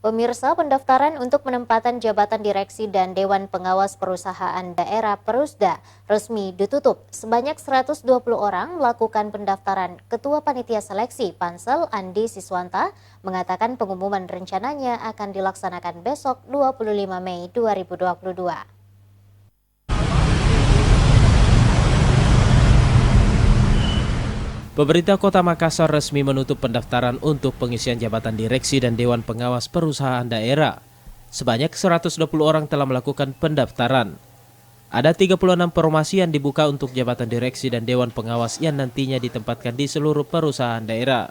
Pemirsa, pendaftaran untuk penempatan jabatan direksi dan Dewan Pengawas Perusahaan Daerah Perusda resmi ditutup. Sebanyak 120 orang melakukan pendaftaran. Ketua Panitia Seleksi Pansel Andi Siswanta mengatakan pengumuman rencananya akan dilaksanakan besok 25 Mei 2022. Pemerintah Kota Makassar resmi menutup pendaftaran untuk pengisian jabatan direksi dan Dewan Pengawas Perusahaan Daerah. Sebanyak 120 orang telah melakukan pendaftaran. Ada 36 formasi yang dibuka untuk jabatan direksi dan Dewan Pengawas yang nantinya ditempatkan di seluruh perusahaan daerah.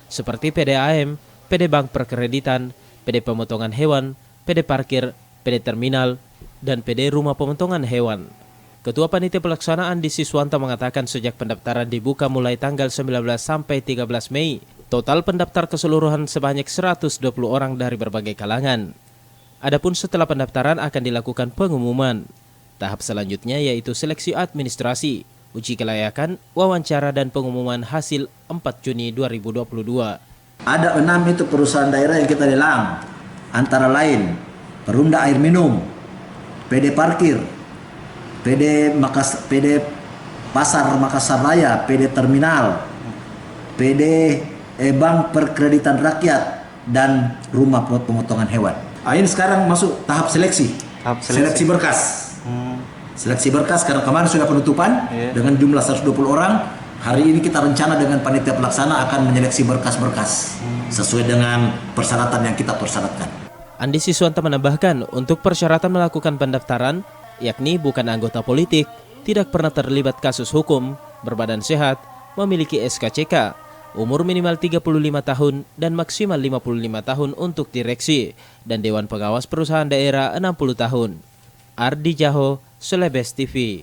Seperti PDAM, PD Bank Perkreditan, PD Pemotongan Hewan, PD Parkir, PD Terminal, dan PD Rumah Pemotongan Hewan. Ketua Panitia Pelaksana Andi Siswanta mengatakan sejak pendaftaran dibuka mulai tanggal 19 sampai 13 Mei, total pendaftar keseluruhan sebanyak 120 orang dari berbagai kalangan. Adapun setelah pendaftaran akan dilakukan pengumuman. Tahap selanjutnya yaitu seleksi administrasi, uji kelayakan, wawancara dan pengumuman hasil 4 Juni 2022. Ada 6 itu perusahaan daerah yang kita lelang, antara lain Perumda Air Minum, PD Parkir, PD Pasar Makassar Raya, PD Terminal, PD Bank Perkreditan Rakyat, dan Rumah Pemotongan Hewan. Ini sekarang masuk tahap seleksi. Seleksi berkas. Seleksi berkas karena kemarin sudah penutupan dengan jumlah 120 orang. Hari ini kita rencana dengan panitia pelaksana akan menyeleksi berkas-berkas sesuai dengan persyaratan yang kita persyaratkan. Andi Siswanta menambahkan untuk persyaratan melakukan pendaftaran yakni bukan anggota politik, tidak pernah terlibat kasus hukum, berbadan sehat, memiliki SKCK, umur minimal 35 tahun dan maksimal 55 tahun untuk direksi, dan Dewan Pengawas Perusahaan Daerah 60 tahun. Ardi Jaho, Celebes TV.